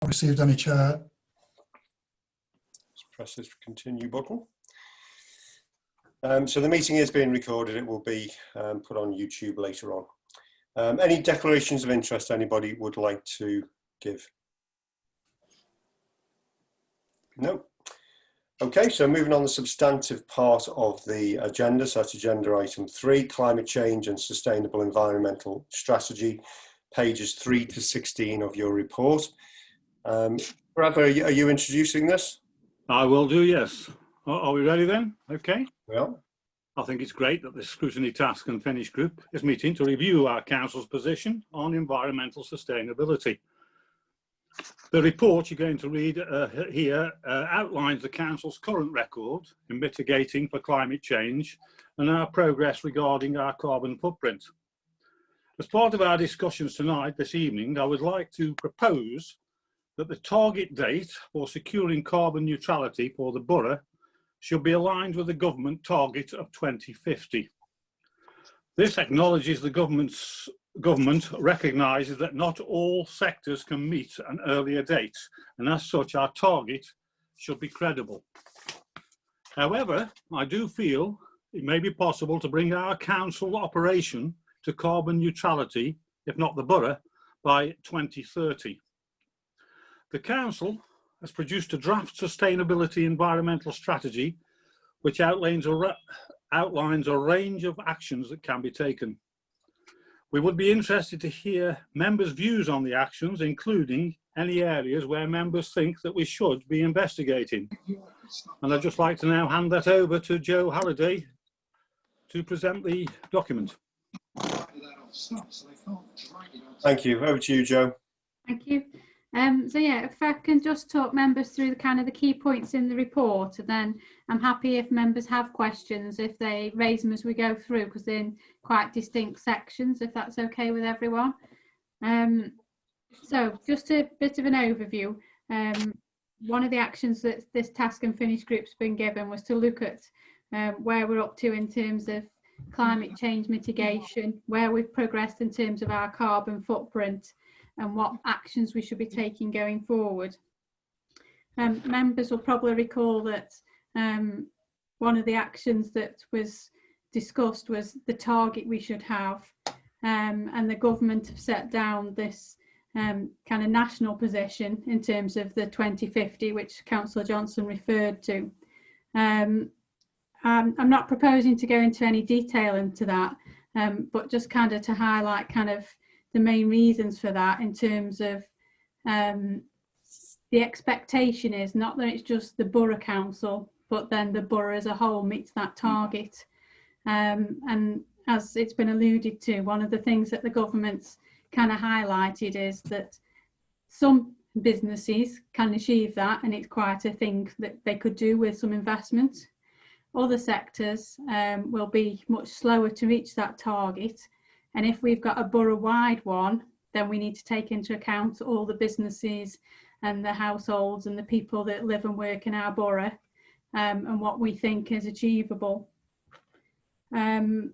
Received any, Chair. Just press this continue button. So the meeting is being recorded. It will be put on YouTube later on. Any declarations of interest anybody would like to give? No? Okay, so moving on the substantive part of the agenda, so that's agenda item 3, climate change and sustainable environmental strategy, pages 3 to 16 of your report. Brad, are you introducing this? I will do, yes. Are we ready then? Okay. Yeah. I think it's great that the Scrutiny Task and Finish Group is meeting to review our Council's position on environmental sustainability. The report you're going to read here outlines the Council's current record in mitigating for climate change and our progress regarding our carbon footprint. As part of our discussions tonight, this evening, I would like to propose that the target date for securing carbon neutrality for the Borough should be aligned with the government target of 2050. This acknowledges the government recognises that not all sectors can meet an earlier date, and as such our target should be credible. However, I do feel it may be possible to bring our council operation to carbon neutrality, if not the Borough, by 2030. The Council has produced a draft sustainability environmental strategy which outlines a range of actions that can be taken. We would be interested to hear members' views on the actions, including any areas where members think that we should be investigating. And I'd just like to now hand that over to Joe Halliday to present the document. Thank you. Over to you, Joe. Thank you. So yeah, if I can just talk members through the key points in the report, and then I'm happy if members have questions, if they raise them as we go through, because they're in quite distinct sections, if that's okay with everyone. So just a bit of an overview. One of the actions that this Task and Finish group's been given was to look at where we're up to in terms of climate change mitigation, where we've progressed in terms of our carbon footprint, and what actions we should be taking going forward. Members will probably recall that one of the actions that was discussed was the target we should have, and the government have set down this kind of national position in terms of the 2050, which Councillor Johnson referred to. I'm not proposing to go into any detail into that, but just kind of to highlight kind of the main reasons for that, in terms of the expectation is not that it's just the Borough Council, but then the Borough as a whole meets that target. And as it's been alluded to, one of the things that the government's kind of highlighted is that some businesses can achieve that, and it's quite a thing that they could do with some investment. Other sectors will be much slower to reach that target. And if we've got a borough-wide one, then we need to take into account all the businesses and the households and the people that live and work in our borough, and what we think is achievable. In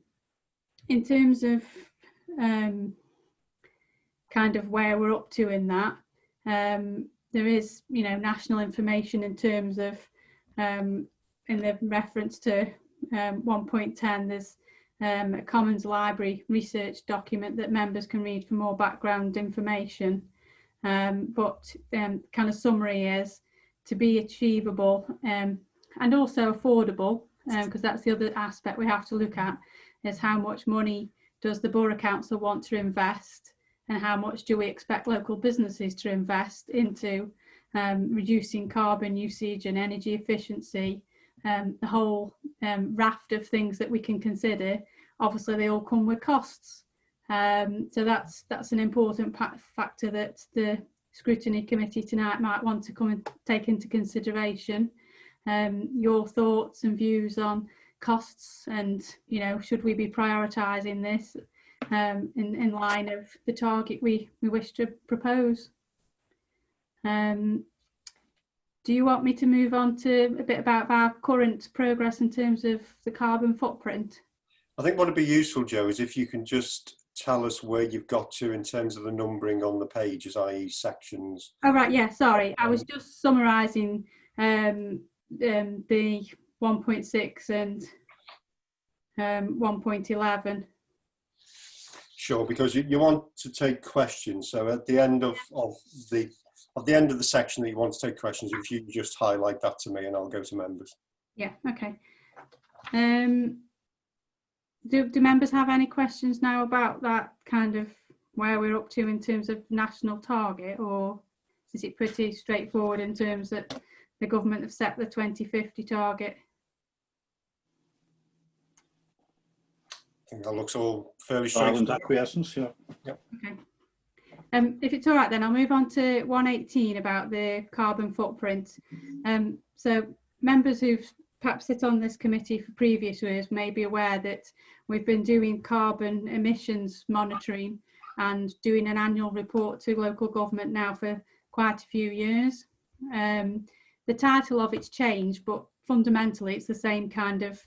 terms of kind of where we're up to in that, there is, national information in terms of, in the reference to 1.10, there's a Commons Library research document that members can read for more background information, but kind of summary is to be achievable and also affordable, because that's the other aspect we have to look at, is how much money does the Borough Council want to invest, and how much do we expect local businesses to invest into reducing carbon usage and energy efficiency. The whole raft of things that we can consider. Obviously they all come with costs, so that's an important factor that the Scrutiny Committee tonight might want to come and take into consideration. Your thoughts and views on costs, and should we be prioritising this in line of the target we wish to propose. Do you want me to move on to a bit about our current progress in terms of the carbon footprint? I think what would be useful, Joe, is if you can just tell us where you've got to in terms of the numbering on the pages, i.e. sections? Oh, right, yeah, sorry. I was just summarising the 1.6 and 1.11. Sure, because you want to take questions. So at the end of the section that you want to take questions, if you just highlight that to me and I'll go to members. Yeah, okay. Do members have any questions now about that, kind of where we're up to in terms of national target, or is it pretty straightforward in terms that the government have set the 2050 target? I think that looks all fairly Silent straightforward. acquiescence, yeah. Yep. Okay. If it's all right, then I'll move on to 118 about the carbon footprint. So members who've perhaps sit on this committee for previous years may be aware that we've been doing carbon emissions monitoring and doing an annual report to local government now for quite a few years. The title of it's changed, but fundamentally it's the same kind of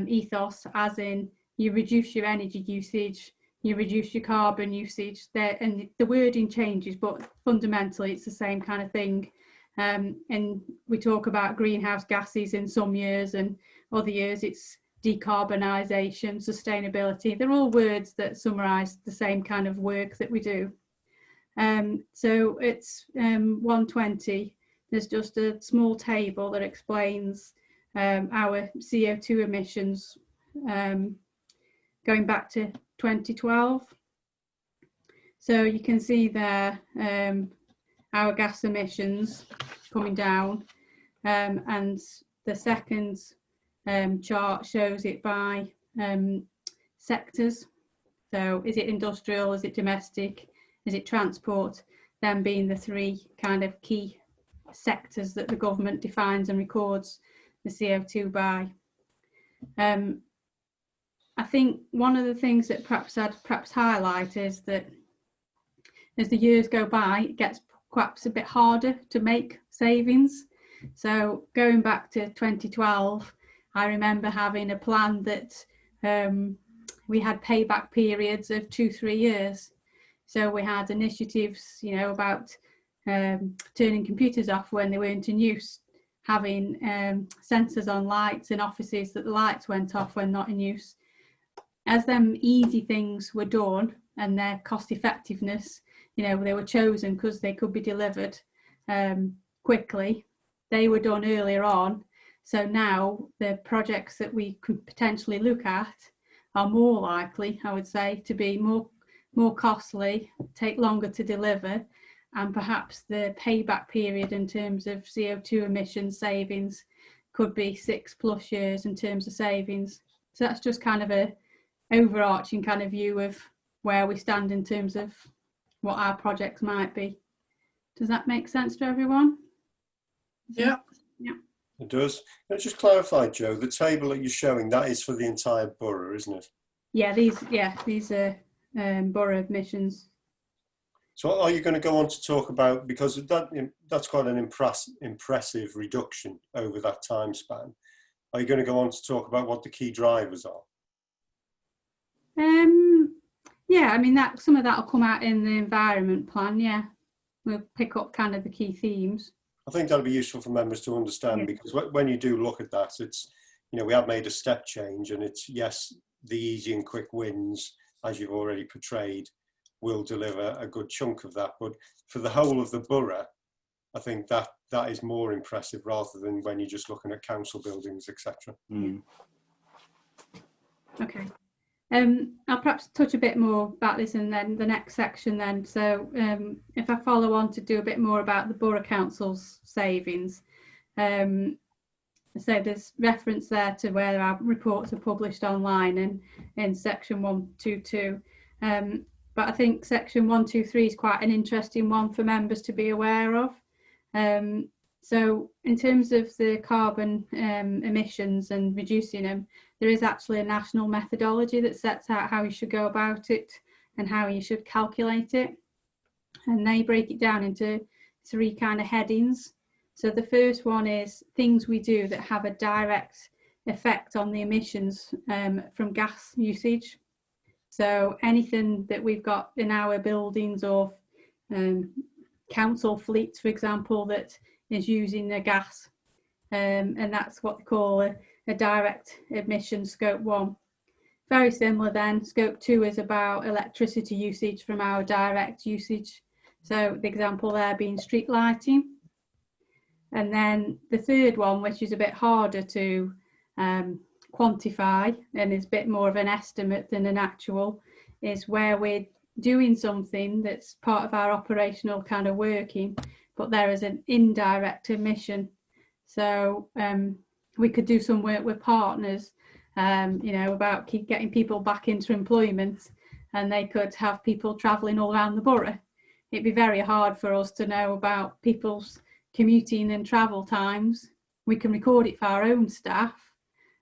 ethos, as in you reduce your energy usage, you reduce your carbon usage there, and the wording changes, but fundamentally it's the same kind of thing. And we talk about greenhouse gases in some years, and other years it's decarbonisation, sustainability. They're all words that summarise the same kind of work that we do. So it's 120. There's just a small table that explains our CO2 emissions going back to 2012. So you can see there our gas emissions coming down, and the second chart shows it by sectors. So is it industrial, is it domestic, is it transport, them being the three kind of key sectors that the government defines and records the CO2 by. I think one of the things that perhaps I'd highlight is that as the years go by, it gets perhaps a bit harder to make savings. So going back to 2012, I remember having a plan that we had payback periods of 2-3 years. So we had initiatives, you know, about turning computers off when they weren't in use, having sensors on lights in offices that the lights went off when not in use. As them easy things were done and their cost effectiveness, you know, they were chosen because they could be delivered quickly. They were done earlier on. So now the projects that we could potentially look at are more likely, I would say, to be more costly, take longer to deliver, and perhaps the payback period in terms of CO2 emission savings could be 6+ years in terms of savings. So that's just kind of a overarching kind of view of where we stand in terms of what our projects might be. Does that make sense to everyone? Yeah. Yeah. It does. Let's just clarify, Joe, the table that you're showing, that is for the entire borough, isn't it? Yeah, these are borough emissions. So are you going to go on to talk about, because that's quite an impressive reduction over that time span. Are you going to go on to talk about what the key drivers are? Yeah, I mean, that some of that will come out in the environment plan. Yeah, we'll pick up kind of the key themes. I think that'll be useful for members to understand, because when you do look at that, it's, you know, we have made a step change, and it's, yes, the easy and quick wins, as you've already portrayed, will deliver a good chunk of that. But for the whole of the borough, I think that is more impressive rather than when you're just looking at council buildings, etc. Mm. Okay. I'll perhaps touch a bit more about this in then the next section then. So if I follow on to do a bit more about the Borough Council's savings. So there's reference there to where our reports are published online and in section 122. But I think section 123 is quite an interesting one for members to be aware of. So in terms of the carbon emissions and reducing them, there is actually a national methodology that sets out how you should go about it and how you should calculate it. And they break it down into 3 kind of headings. So the first one is things we do that have a direct effect on the emissions from gas usage. So anything that we've got in our buildings or council fleets, for example, that is using the gas, and that's what they call a direct emission scope 1. Very similar then. Scope 2 is about electricity usage from our direct usage. So the example there being street lighting. And then the third one, which is a bit harder to quantify and is a bit more of an estimate than an actual, is where we're doing something that's part of our operational kind of working, but there is an indirect emission. So we could do some work with partners, you know, about getting people back into employment, and they could have people travelling all around the borough. It'd be very hard for us to know about people's commuting and travel times. We can record it for our own staff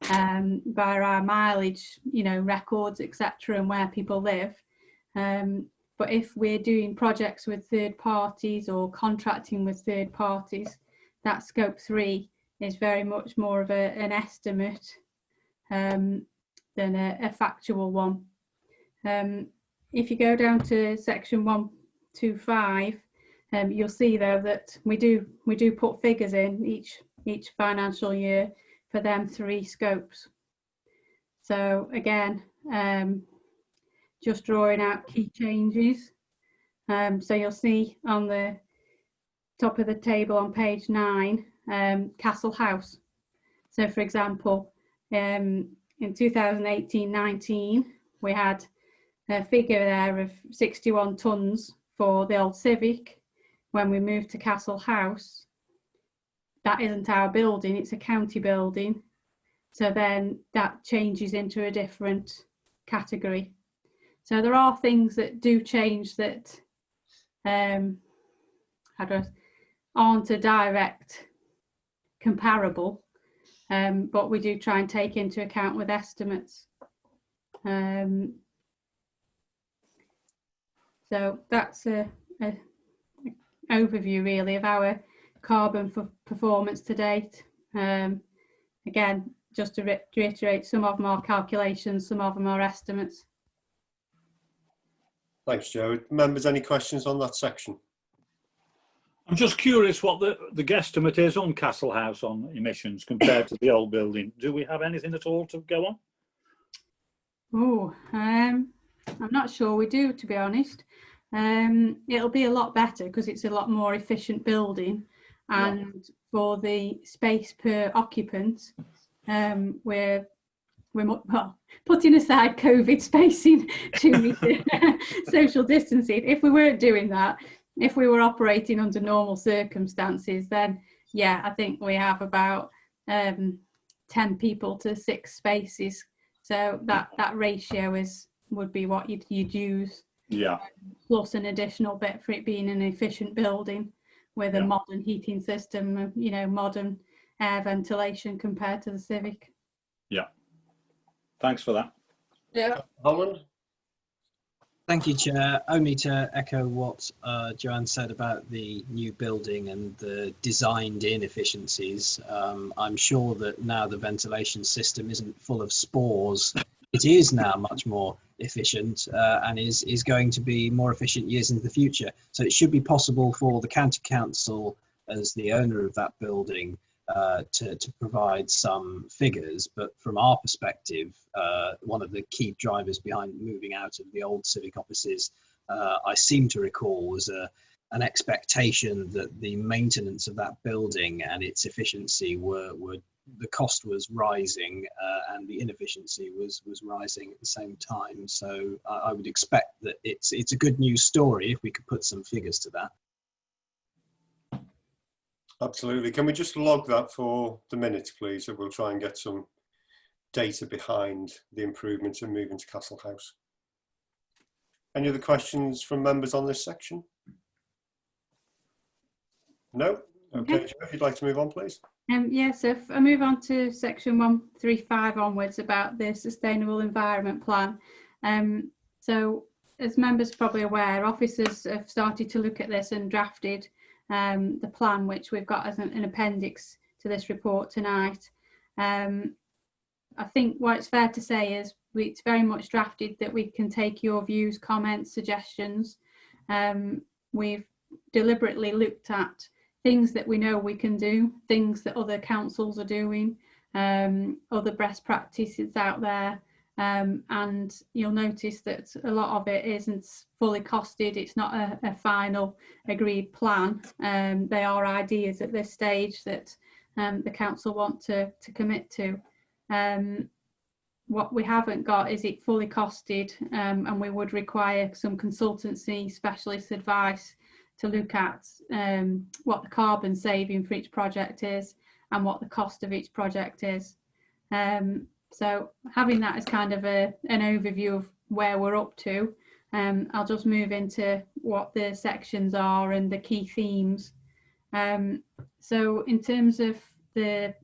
by our mileage, you know, records, etc., and where people live. But if we're doing projects with third parties or contracting with third parties, that scope 3 is very much more of an estimate than a factual one. If you go down to section 125, you'll see though that we do put figures in each financial year for them 3 scopes. So again, just drawing out key changes. So you'll see on the top of the table on page 9, Castle House. So for example, in 2018-19, we had a figure there of 61 tonnes for the old Civic. When we moved to Castle House, that isn't our building, it's a county building. So then that changes into a different category. So there are things that do change that aren't a direct comparable, but we do try and take into account with estimates. So that's a overview really of our carbon performance to date. Again, just to reiterate, some of them are calculations, some of them are estimates. Thanks, Joe. Members, any questions on that section? I'm just curious what the guesstimate is on Castle House on emissions compared to the old building. Do we have anything at all to go on? Oh, I'm not sure we do, to be honest. It'll be a lot better because it's a lot more efficient building, and for the space per occupant, we're well, putting aside COVID spacing, 2 metre social distancing. If we weren't doing that, if we were operating under normal circumstances, then yeah, I think we have about 10 people to 6 spaces. So that ratio would be what you'd use. Yeah. Plus an additional bit for it being an efficient building with a modern heating system, you know, modern air ventilation compared to the Civic. Yeah. Thanks for that. Yeah. Holland? Thank you, Chair. Only to echo what Joanne said about the new building and the designed inefficiencies. I'm sure that now the ventilation system isn't full of spores. It is now much more efficient and is going to be more efficient years into the future. So it should be possible for the County Council, as the owner of that building, to provide some figures. But from our perspective, one of the key drivers behind moving out of the old Civic offices, I seem to recall, was an expectation that the maintenance of that building and its efficiency the cost was rising and the inefficiency was rising at the same time. So I would expect that it's a good news story if we could put some figures to that. Absolutely. Can we just log that for the minutes, please? And we'll try and get some data behind the improvements in moving to Castle House. Any other questions from members on this section? No? Okay, Joe, if you'd like to move on, please. Yes, if I move on to section 135 onwards about the Sustainable Environment Plan. So as members are probably aware, officers have started to look at this and drafted the plan, which we've got as an appendix to this report tonight. I think what it's fair to say is it's very much drafted that we can take your views, comments, suggestions. We've deliberately looked at things that we know we can do, things that other councils are doing, other best practices out there. And you'll notice that a lot of it isn't fully costed. It's not a final agreed plan. They are ideas at this stage that the council want to commit to. What we haven't got is it fully costed, and we would require some consultancy specialist advice to look at what the carbon saving for each project is and what the cost of each project is. So having that as kind of an overview of where we're up to, I'll just move into what the sections are and the key themes. So in terms of the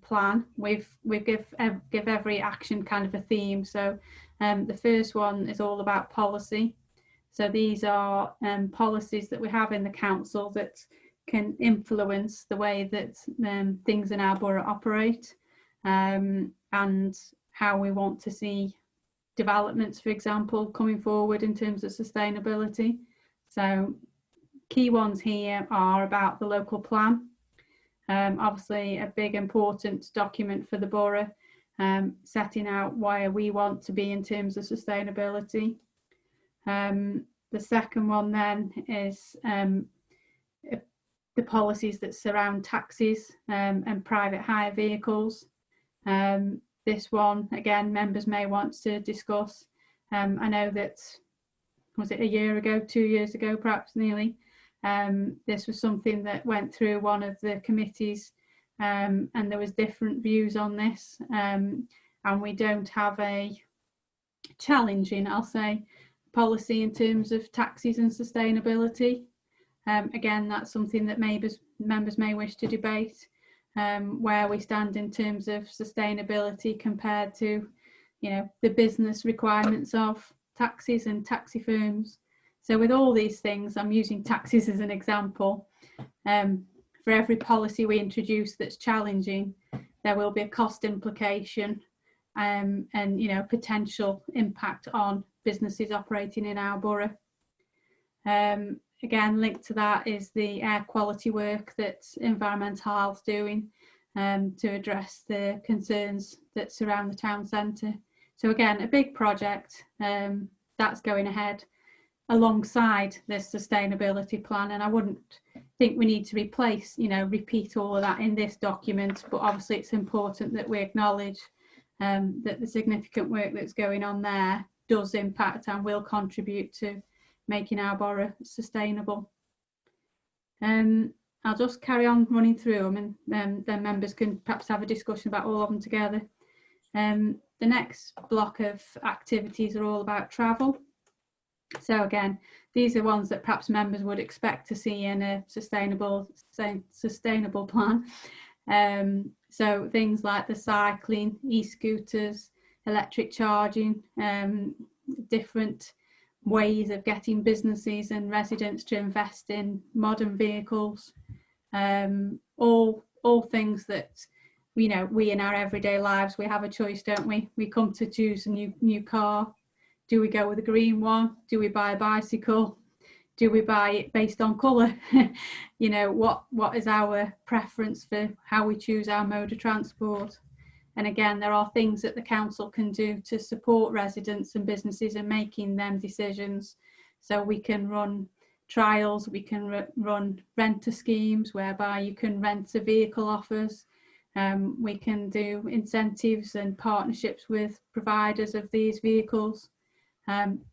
plan, we give every action kind of a theme. So the first one is all about policy. So these are policies that we have in the council that can influence the way that things in our borough operate, and how we want to see developments, for example, coming forward in terms of sustainability. So key ones here are about the local plan. Obviously a big important document for the borough, setting out where we want to be in terms of sustainability. The second one then is the policies that surround taxis and private hire vehicles. This one, again, members may want to discuss. I know that, was it a year ago, 2 years ago, perhaps nearly, this was something that went through one of the committees, and there was different views on this, and we don't have a challenging, I'll say, policy in terms of taxis and sustainability. Again, that's something that members may wish to debate, where we stand in terms of sustainability compared to, you know, the business requirements of taxis and taxi firms. So with all these things, I'm using taxis as an example. For every policy we introduce that's challenging, there will be a cost implication, and, you know, potential impact on businesses operating in our borough. Again, linked to that is the air quality work that Environmental Health's doing to address the concerns that surround the town centre. So again, a big project that's going ahead alongside this sustainability plan, and I wouldn't think we need to repeat all of that in this document, but obviously it's important that we acknowledge that the significant work that's going on there does impact and will contribute to making our borough sustainable. I'll just carry on running through them, and then members can perhaps have a discussion about all of them together. The next block of activities are all about travel. So again, these are ones that perhaps members would expect to see in a sustainable plan. So things like the cycling, e-scooters, electric charging, different ways of getting businesses and residents to invest in modern vehicles, all things that, you know, we in our everyday lives, we have a choice, don't we? We come to choose a new car. Do we go with a green one? Do we buy a bicycle? Do we buy it based on colour? You know, what is our preference for how we choose our mode of transport? And again, there are things that the council can do to support residents and businesses in making them decisions. So we can run trials, we can run renter schemes whereby you can rent a vehicle offers. We can do incentives and partnerships with providers of these vehicles.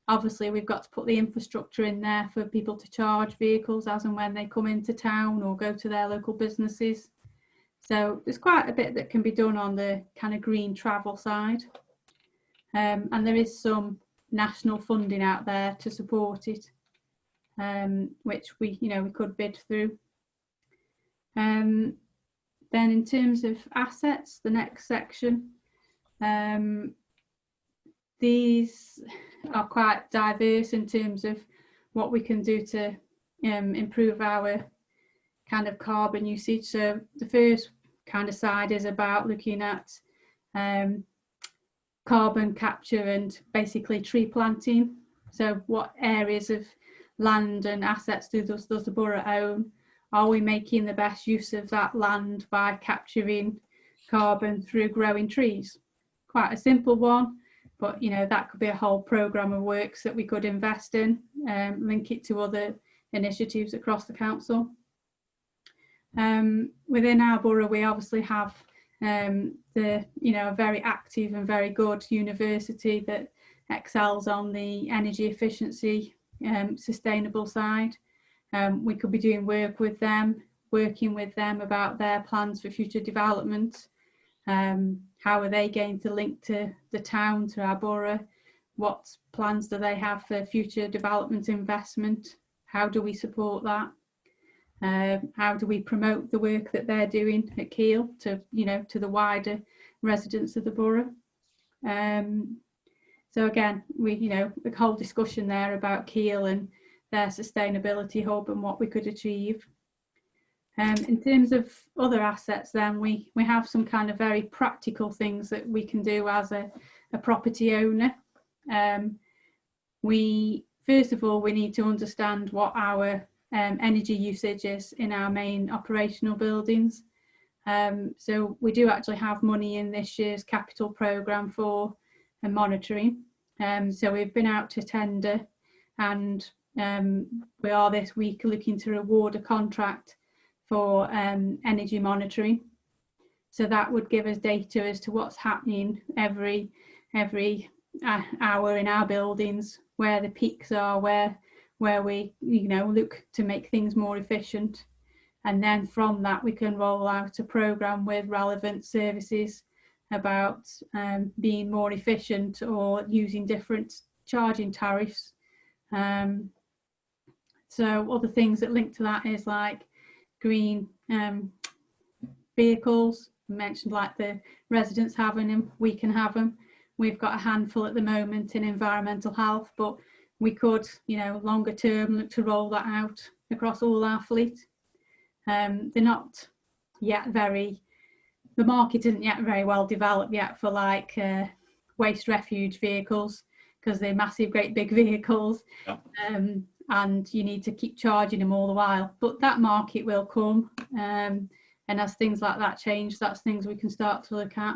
Obviously, we've got to put the infrastructure in there for people to charge vehicles as and when they come into town or go to their local businesses. So there's quite a bit that can be done on the kind of green travel side. And there is some national funding out there to support it, which we could bid through. Then in terms of assets, the next section, these are quite diverse in terms of what we can do to improve our kind of carbon usage. So the first kind of side is about looking at carbon capture and basically tree planting. So what areas of land and assets does the borough own? Are we making the best use of that land by capturing carbon through growing trees? Quite a simple one, but you know, that could be a whole programme of works that we could invest in, link it to other initiatives across the council. Within our borough, we obviously have a very active and very good university that excels on the energy efficiency, sustainable side. We could be doing work with them, working with them about their plans for future development. How are they going to link to the town, to our borough? What plans do they have for future development investment? How do we support that? How do we promote the work that they're doing at Keele to, you know, to the wider residents of the borough? So again, the whole discussion there about Keele and their sustainability hub and what we could achieve. In terms of other assets, then we have some kind of very practical things that we can do as a property owner. First of all, we need to understand what our energy usage is in our main operational buildings. So we do actually have money in this year's capital programme for monitoring. So we've been out to tender, and we are this week looking to award a contract for energy monitoring. So that would give us data as to what's happening every hour in our buildings, where the peaks are, where we look to make things more efficient. And then from that we can roll out a programme with relevant services about being more efficient or using different charging tariffs. So other things that link to that is like green vehicles. I mentioned like the residents having them, we can have them. We've got a handful at the moment in environmental health, but we could, longer term, look to roll that out across all our fleet. They're not yet the market isn't yet very well developed yet for like waste refuge vehicles, because they're massive, great big vehicles. Yeah. And you need to keep charging them all the while. But that market will come. And as things like that change, that's things we can start to look at.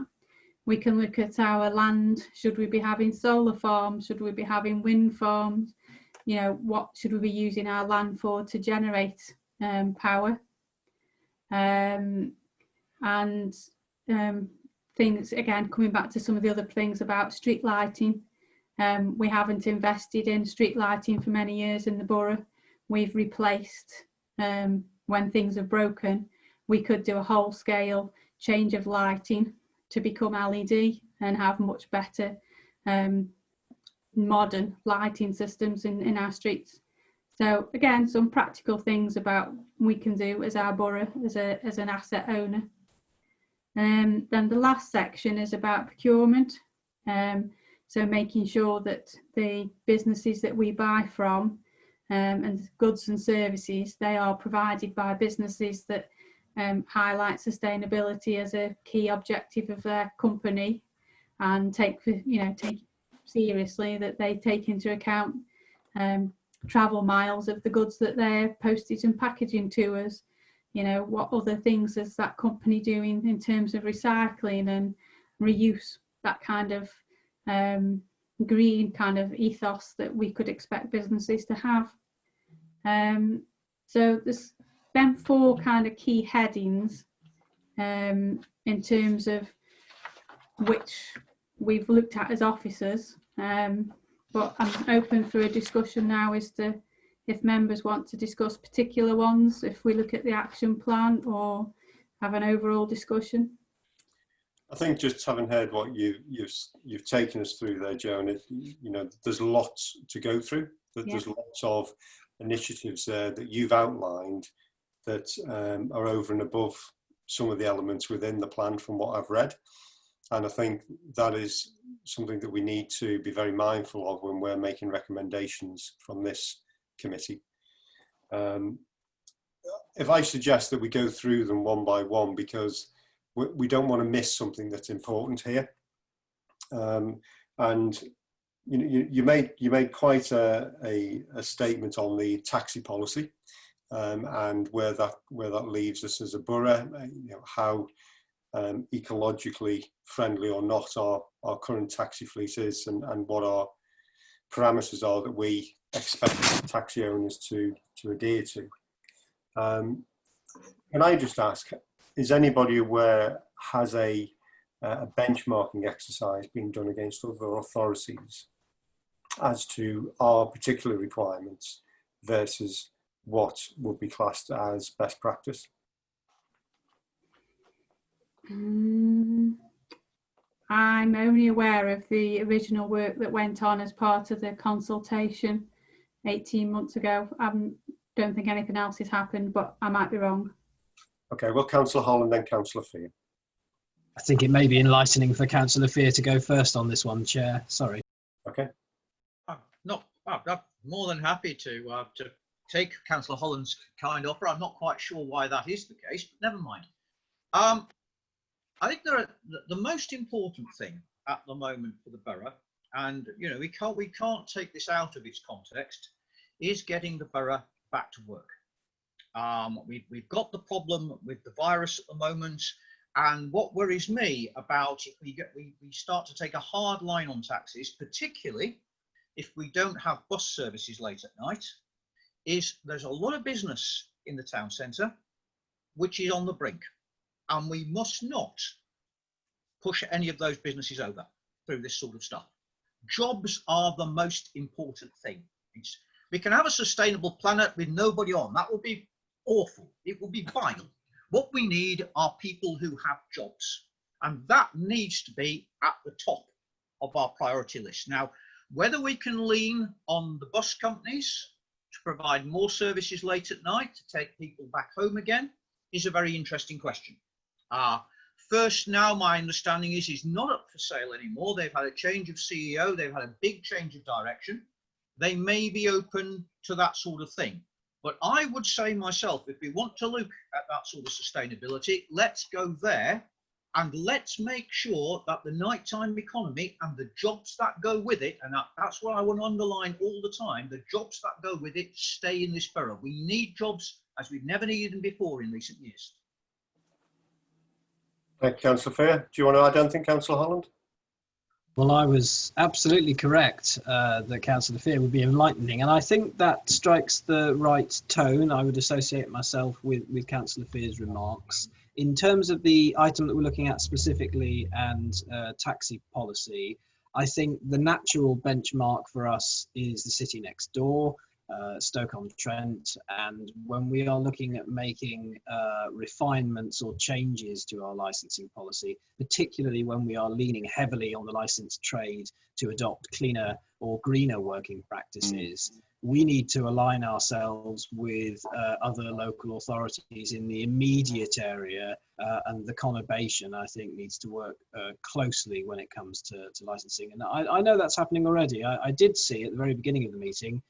We can look at our land. Should we be having solar farms? Should we be having wind farms? What should we be using our land for to generate power? Things, again, coming back to some of the other things about street lighting. We haven't invested in street lighting for many years in the borough. We've replaced, when things are broken, we could do a whole scale change of lighting to become LED and have much better modern lighting systems in our streets. So again, some practical things about we can do as our borough, as an asset owner. Then the last section is about procurement. So making sure that the businesses that we buy from and goods and services, they are provided by businesses that highlight sustainability as a key objective of their company, and take seriously that they take into account travel miles of the goods that they're postage and packaging to us. What other things is that company doing in terms of recycling and reuse, that kind of green kind of ethos that we could expect businesses to have. So there's then 4 kind of key headings in terms of which we've looked at as officers, but I'm open for a discussion now as to if members want to discuss particular ones, if we look at the action plan, or have an overall discussion. I think just having heard what you've taken us through there, Joan, there's lots to go through. There's lots of initiatives there that you've outlined that are over and above some of the elements within the plan from what I've read. And I think that is something that we need to be very mindful of when we're making recommendations from this committee. If I suggest that we go through them one by one, because we don't want to miss something that's important here. And you made quite a statement on the taxi policy, and where that leaves us as a borough. How ecologically friendly or not our current taxi fleet is, and what our parameters are that we expect taxi owners to adhere to. Can I just ask, is anybody aware, has a benchmarking exercise being done against other authorities as to our particular requirements versus what would be classed as best practice? I'm only aware of the original work that went on as part of the consultation 18 months ago. I don't think anything else has happened, but I might be wrong. Okay, well, Councillor Holland, then Councillor Fear. I think it may be enlightening for Councillor Fear to go first on this one, Chair. Sorry. Okay. I'm more than happy to take Councillor Holland's kind offer. I'm not quite sure why that is the case, but never mind. I think the most important thing at the moment for the borough, and we can't take this out of its context, is getting the borough back to work. We've got the problem with the virus at the moment, and what worries me about if we start to take a hard line on taxis, particularly if we don't have bus services late at night, is there's a lot of business in the town centre which is on the brink, and we must not push any of those businesses over through this sort of stuff. Jobs are the most important thing. We can have a sustainable planet with nobody on. That will be awful. It will be vile. What we need are people who have jobs, and that needs to be at the top of our priority list. Now, whether we can lean on the bus companies to provide more services late at night to take people back home again is a very interesting question. First Now, my understanding is not up for sale anymore. They've had a change of CEO. They've had a big change of direction. They may be open to that sort of thing. But I would say myself, if we want to look at that sort of sustainability, let's go there, and let's make sure that the nighttime economy and the jobs that go with it, and that's what I want to underline all the time, the jobs that go with it stay in this borough. We need jobs as we've never needed them before in recent years. Thank you, Councillor Fair. Do you want to add anything, Councillor Holland? Well, I was absolutely correct that Councillor Fear would be enlightening, and I think that strikes the right tone. I would associate myself with Councillor Fear's remarks. In terms of the item that we're looking at specifically and taxi policy, I think the natural benchmark for us is the city next door, Stoke-on-Trent, and when we are looking at making refinements or changes to our licensing policy, particularly when we are leaning heavily on the licensed trade to adopt cleaner or greener working practices, we need to align ourselves with other local authorities in the immediate area, and the conurbation, I think, needs to work closely when it comes to licensing. And I know that's happening already. I did see at the very beginning of the meeting,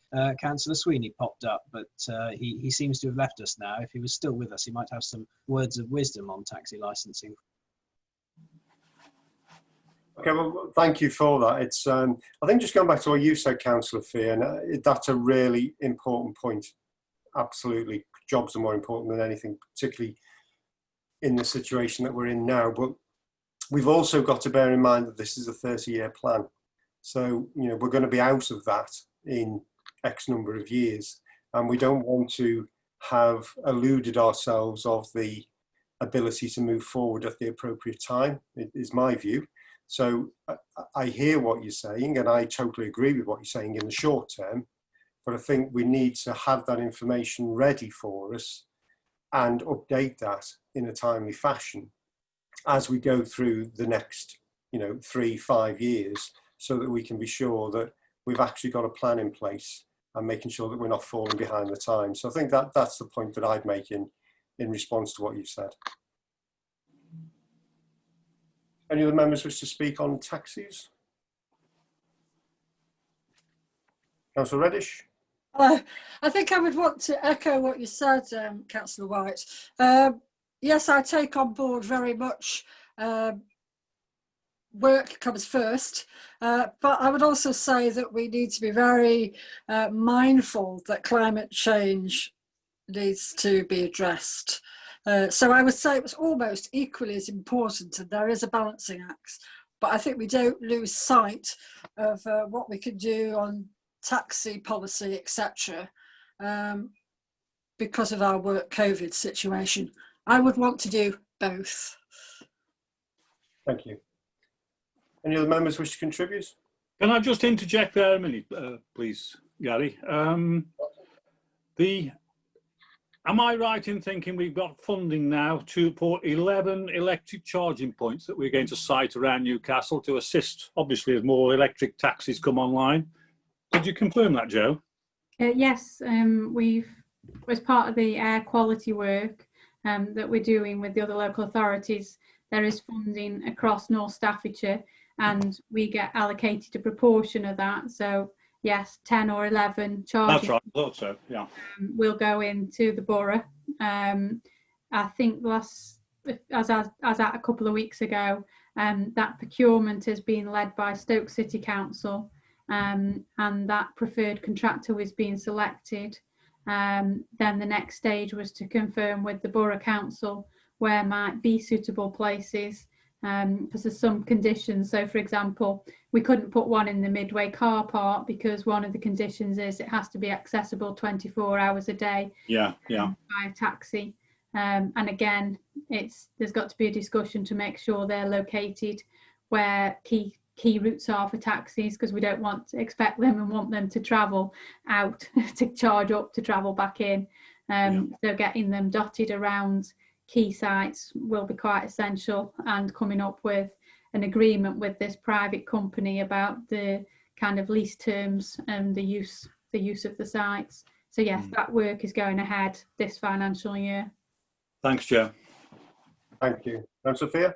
Councillor Sweeney popped up, but he seems to have left us now. If he was still with us, he might have some words of wisdom on taxi licensing. Okay, well, thank you for that. It's, I think just going back to what you said, Councillor Fear, and that's a really important point. Absolutely, jobs are more important than anything, particularly in the situation that we're in now. But we've also got to bear in mind that this is a 30-year plan. So, we're going to be out of that in X number of years. And we don't want to have eluded ourselves of the ability to move forward at the appropriate time, is my view. So I hear what you're saying, and I totally agree with what you're saying in the short term, but I think we need to have that information ready for us and update that in a timely fashion as we go through the next, 3-5 years, so that we can be sure that we've actually got a plan in place and making sure that we're not falling behind the times. So I think that's the point that I'd make in response to what you've said. Any other members wish to speak on taxis? Councillor Reddish? I think I would want to echo what you said, Councillor White. Yes, I take on board very much work comes first, but I would also say that we need to be very mindful that climate change needs to be addressed. So I would say it was almost equally as important, and there is a balancing act, but I think we don't lose sight of what we can do on taxi policy, etc., because of our work COVID situation. I would want to do both. Thank you. Any other members wish to contribute? Can I just interject there a minute, please, Gary? Am I right in thinking we've got funding now to put 11 electric charging points that we're going to site around Newcastle to assist, obviously, as more electric taxis come online? Could you confirm that, Jo? Yes, we've, as part of the air quality work that we're doing with the other local authorities, there is funding across North Staffordshire, and we get allocated a proportion of that. So yes, 10 or 11 charging. That's right, I thought so, yeah. Will go into the borough. I think as at a couple of weeks ago, that procurement has been led by Stoke City Council, and that preferred contractor was being selected. Then the next stage was to confirm with the Borough Council where might be suitable places, because there's some conditions. So for example, we couldn't put one in the Midway car park because one of the conditions is it has to be accessible 24 hours a day by a taxi. And again, there's got to be a discussion to make sure they're located where key routes are for taxis, because we don't want to expect them and want them to travel out to charge up to travel back in. So getting them dotted around key sites will be quite essential, and coming up with an agreement with this private company about the kind of lease terms and the use of the sites. So yes, that work is going ahead this financial year. Thanks, Jo. Thank you. And Sophia?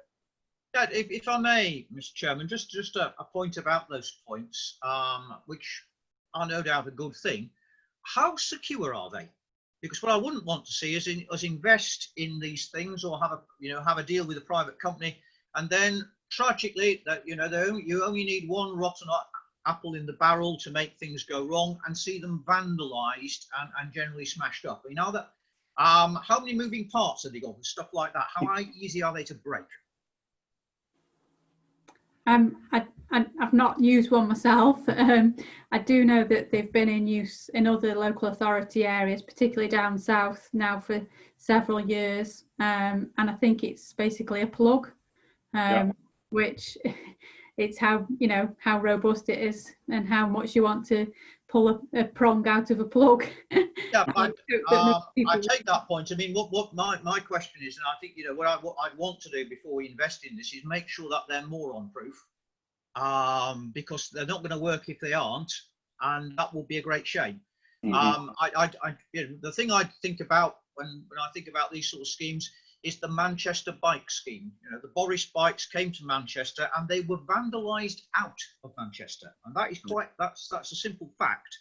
Yeah, if I may, Mr. Chairman, just a point about those points, which are no doubt a good thing. How secure are they? Because what I wouldn't want to see is us invest in these things or have a deal with a private company, and then tragically that you only need one rotten apple in the barrel to make things go wrong, and see them vandalised and generally smashed up. You know that. How many moving parts have they got and stuff like that? How easy are they to break? I've not used one myself. I do know that they've been in use in other local authority areas, particularly down south now for several years. And I think it's basically a plug, which it's how robust it is and how much you want to pull a prong out of a plug. Yeah, I take that point. I mean, what my question is, and I think what I want to do before we invest in this is make sure that they're moron proof, because they're not going to work if they aren't, and that will be a great shame. The thing I think about when I think about these sort of schemes is the Manchester bike scheme. The Boris bikes came to Manchester and they were vandalised out of Manchester, and that is that's a simple fact.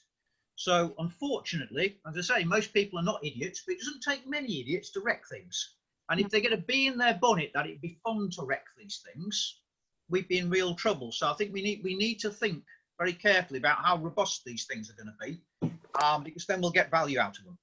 So unfortunately, as I say, most people are not idiots, but it doesn't take many idiots to wreck things. And if they get a bee in their bonnet that it'd be fun to wreck these things, we'd be in real trouble. So I think we need to think very carefully about how robust these things are going to be, because then we'll get value out of them.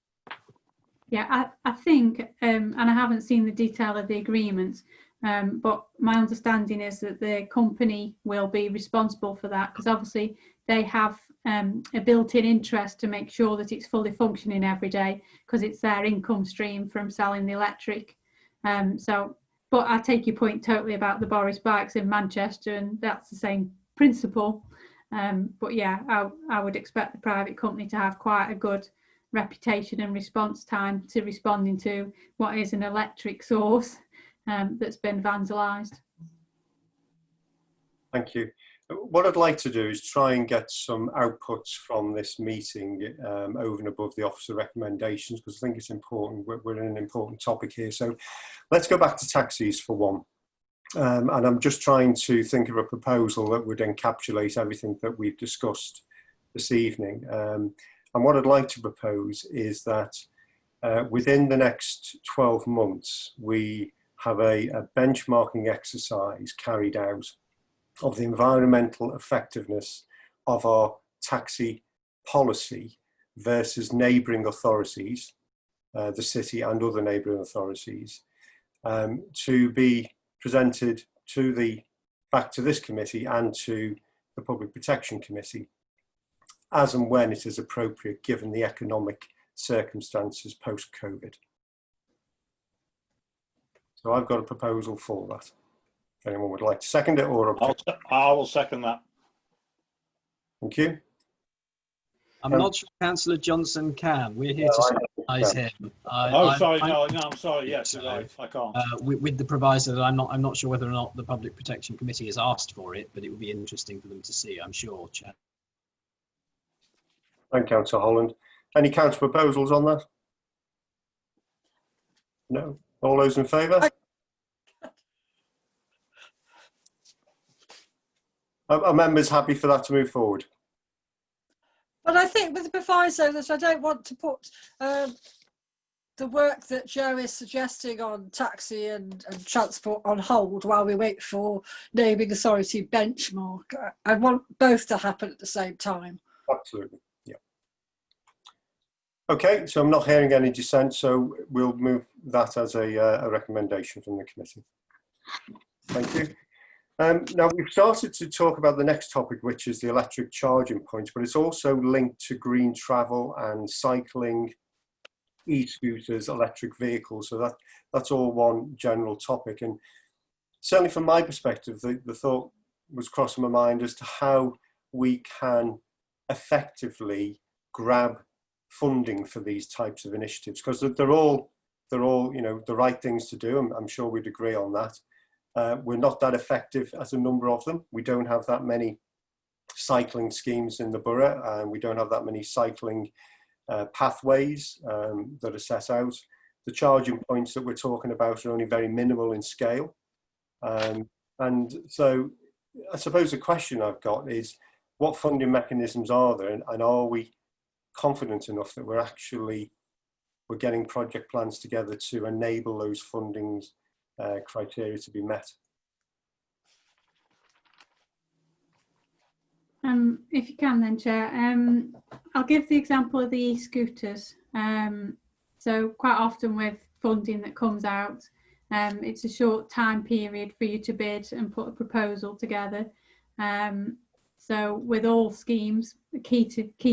Yeah, I think, and I haven't seen the detail of the agreements, but my understanding is that the company will be responsible for that, because obviously they have a built-in interest to make sure that it's fully functioning every day, because it's their income stream from selling the electric. But I take your point totally about the Boris bikes in Manchester, and that's the same principle. But yeah, I would expect the private company to have quite a good reputation and response time to responding to what is an electric source that's been vandalised. Thank you. What I'd like to do is try and get some outputs from this meeting over and above the officer recommendations, because I think it's important. We're in an important topic here. So let's go back to taxis for one. And I'm just trying to think of a proposal that would encapsulate everything that we've discussed this evening. And what I'd like to propose is that within the next 12 months, we have a benchmarking exercise carried out of the environmental effectiveness of our taxi policy versus neighbouring authorities, the city and other neighbouring authorities, to be presented back to this committee and to the Public Protection Committee as and when it is appropriate given the economic circumstances post-COVID. So I've got a proposal for that. If anyone would like to second it or object. I will second that. Thank you. I'm not sure Councillor Johnson can. We're here to scrutinise him. Sorry, no, I'm sorry. Yes, you're right. I can't. With the proviso that I'm not sure whether or not the Public Protection Committee has asked for it, but it would be interesting for them to see, I'm sure, Chair. Thank you, Councillor Holland. Any council proposals on that? No. All those in favour? Are members happy for that to move forward? But I think with the proviso that I don't want to put the work that Joe is suggesting on taxi and transport on hold while we wait for neighbouring authority benchmark. I want both to happen at the same time. Absolutely, yeah. Okay, so I'm not hearing any dissent, so we'll move that as a recommendation from the committee. Thank you. Now we've started to talk about the next topic, which is the electric charging points, but it's also linked to green travel and cycling, e-scooters, electric vehicles. So that's all one general topic. And certainly from my perspective, the thought was crossing my mind as to how we can effectively grab funding for these types of initiatives, because they're all the right things to do. I'm sure we'd agree on that. We're not that effective as a number of them. We don't have that many cycling schemes in the borough, and we don't have that many cycling pathways that are set out. The charging points that we're talking about are only very minimal in scale. And so I suppose the question I've got is, what funding mechanisms are there, and are we confident enough that we're getting project plans together to enable those funding criteria to be met? If you can then, Chair, I'll give the example of the e-scooters. So quite often with funding that comes out, it's a short time period for you to bid and put a proposal together. So with all schemes, the key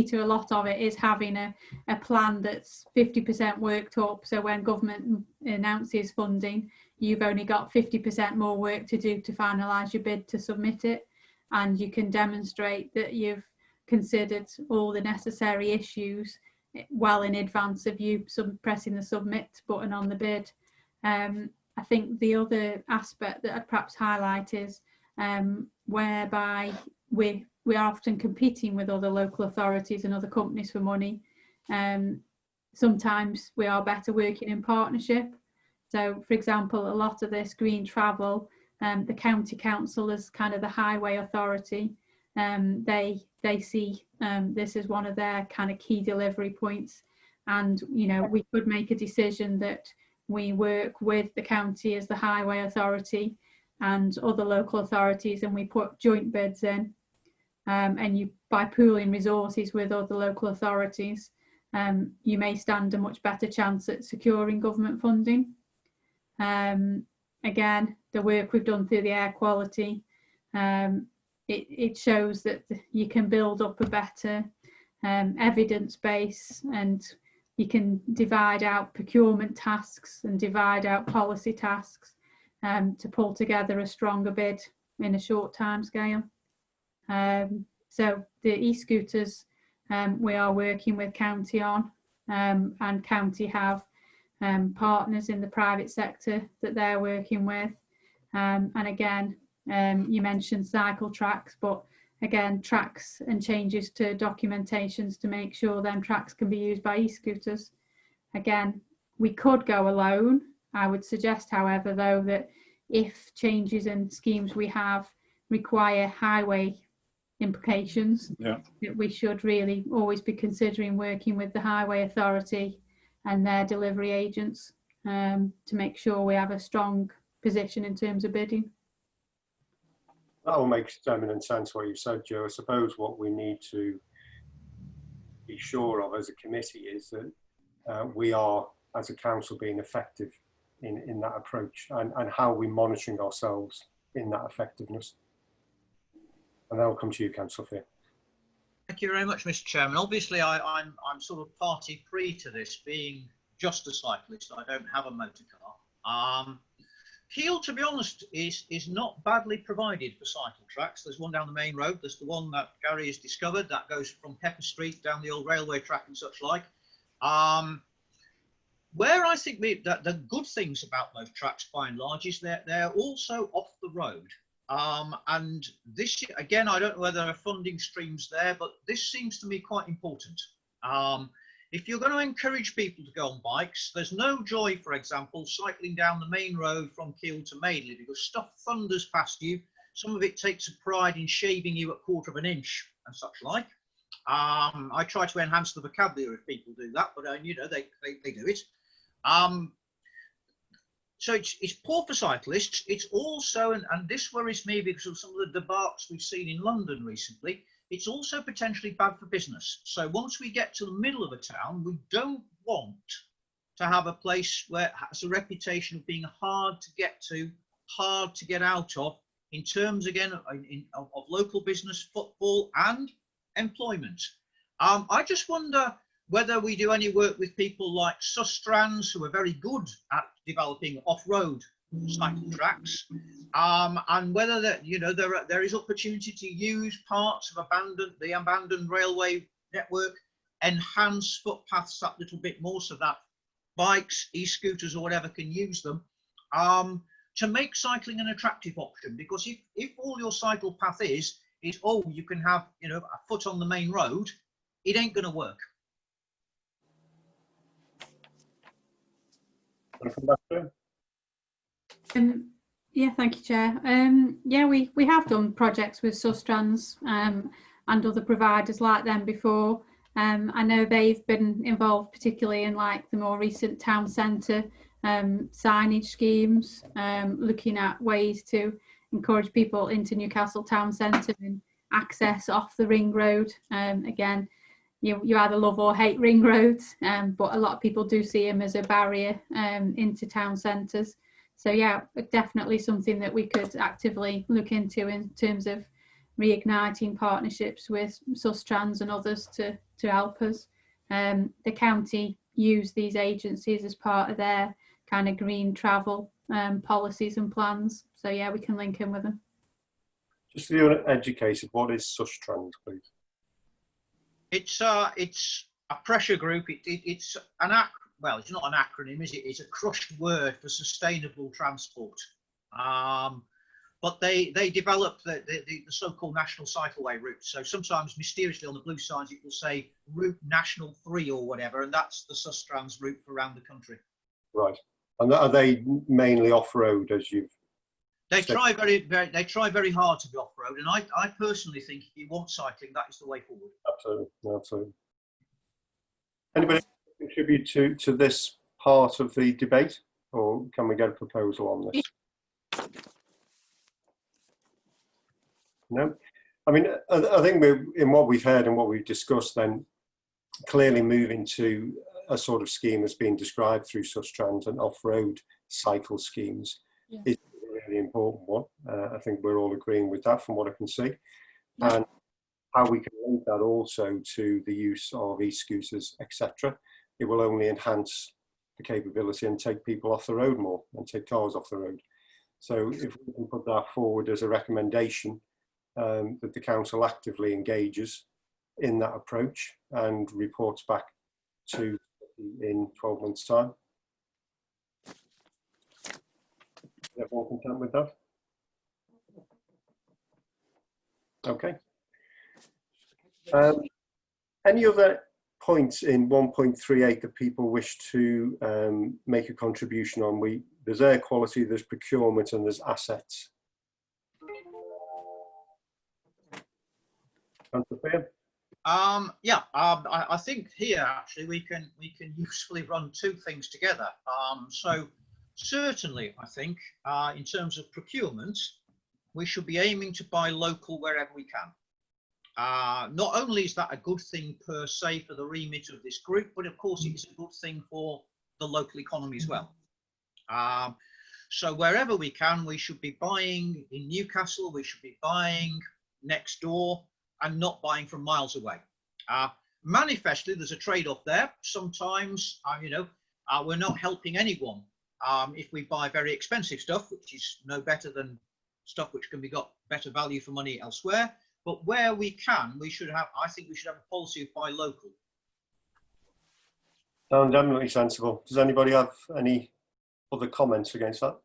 to a lot of it is having a plan that's 50% worked up. So when government announces funding, you've only got 50% more work to do to finalise your bid to submit it. And you can demonstrate that you've considered all the necessary issues well in advance of you pressing the submit button on the bid. I think the other aspect that I'd perhaps highlight is whereby we are often competing with other local authorities and other companies for money. Sometimes we are better working in partnership. So, for example, a lot of this green travel, the county council is kind of the highway authority. They see this as one of their kind of key delivery points, and we could make a decision that we work with the county as the highway authority and other local authorities, and we put joint bids in, and by pooling resources with other local authorities, you may stand a much better chance at securing government funding. Again, the work we've done through the air quality, it shows that you can build up a better evidence base, and you can divide out procurement tasks and divide out policy tasks to pull together a stronger bid in a short time scale. So the e-scooters we are working with county on, and county have partners in the private sector that they're working with. And again, you mentioned cycle tracks, but again, tracks and changes to documentations to make sure them tracks can be used by e-scooters. Again, we could go alone. I would suggest, however, though, that if changes in schemes we have require highway implications, that we should really always be considering working with the highway authority and their delivery agents to make sure we have a strong position in terms of bidding. That all makes eminent sense what you said, Joe. I suppose what we need to be sure of as a committee is that we are, as a council, being effective in that approach, and how we're monitoring ourselves in that effectiveness. And then I'll come to you, Councillor Fear. Thank you very much, Mr. Chairman. Obviously, I'm sort of party pre to this, being just a cyclist. I don't have a motor car. Keele, to be honest, is not badly provided for cycle tracks. There's one down the main road. There's the one that Gary has discovered that goes from Pepper Street down the old railway track and such like. Where I think the good things about those tracks, by and large, is that they're also off the road. And this, again, I don't know whether there are funding streams there, but this seems to me quite important. If you're going to encourage people to go on bikes, there's no joy, for example, cycling down the main road from Keele to Madeley, because stuff thunders past you. Some of it takes a pride in shaving you a quarter of an inch and such like. I try to enhance the vocabulary if people do that, but you know, they do it. So it's poor for cyclists. It's also, and this worries me because of some of the debacles we've seen in London recently, it's also potentially bad for business. So once we get to the middle of a town, we don't want to have a place where it has a reputation of being hard to get to, hard to get out of, in terms, again, of local business, footfall and employment. I just wonder whether we do any work with people like Sustrans, who are very good at developing off-road cycle tracks, and whether that, you know, there is opportunity to use parts of the abandoned railway network, enhance footpaths that little bit more so that bikes, e-scooters or whatever can use them, to make cycling an attractive option. Because if all your cycle path is oh, you can have, you know, a foot on the main road, it ain't going to work. Yeah, thank you, Chair. Yeah, we have done projects with Sustrans and other providers like them before. I know they've been involved particularly in like the more recent town centre signage schemes, looking at ways to encourage people into Newcastle town centre and access off the ring road. Again, you either love or hate ring roads, but a lot of people do see them as a barrier into town centres. So yeah, definitely something that we could actively look into in terms of reigniting partnerships with Sustrans and others to help us. The county use these agencies as part of their kind of green travel policies and plans. So yeah, we can link in with them. Just for the uneducated, what is Sustrans, please? It's a pressure group. It's an well, it's not an acronym, is it? It's a crushed word for sustainable transport. But they develop the so-called national cycleway routes. So sometimes mysteriously on the blue signs it will say Route National 3 or whatever, and that's the Sustrans route for around the country. Right. And are they mainly off-road, as you've? They try very hard to be off-road, and I personally think if you want cycling, that is the way forward. Absolutely, absolutely. Anybody contribute to this part of the debate, or can we get a proposal on this? No, I mean, I think in what we've heard and what we've discussed, then clearly moving to a sort of scheme that's being described through Sustrans and off-road cycle schemes is a really important one. I think we're all agreeing with that from what I can see. And how we can link that also to the use of e-scooters, etc. It will only enhance the capability and take people off the road more and take cars off the road. So if we can put that forward as a recommendation, that the council actively engages in that approach and reports back to in 12 months' time. Is everyone content with that? Okay. Any other points in 1.38 that people wish to make a contribution on? There's air quality, there's procurement, and there's assets. I think here actually we can usefully run two things together. So certainly I think in terms of procurement, we should be aiming to buy local wherever we can. Not only is that a good thing per se for the remit of this group, but of course it's a good thing for the local economy as well. So wherever we can, we should be buying in Newcastle, we should be buying next door and not buying from miles away. Manifestly, there's a trade-off there. Sometimes, we're not helping anyone if we buy very expensive stuff, which is no better than stuff which can be got better value for money elsewhere. But where we can, I think we should have a policy of buy local. Sounds definitely sensible. Does anybody have any other comments against that?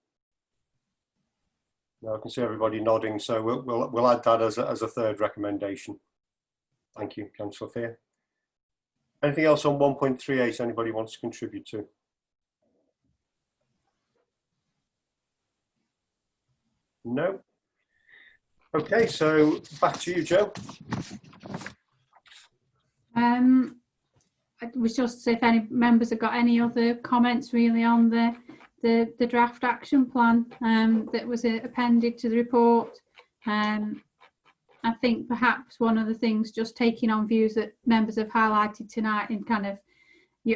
No, I can see everybody nodding, so we'll add that as a third recommendation. Thank you, Councillor Fear. Anything else on 1.38 anybody wants to contribute to? No. Okay, so back to you, Jo. I was just if any members have got any other comments really on the draft action plan that was appended to the report. I think perhaps one of the things, just taking on views that members have highlighted tonight, and kind of,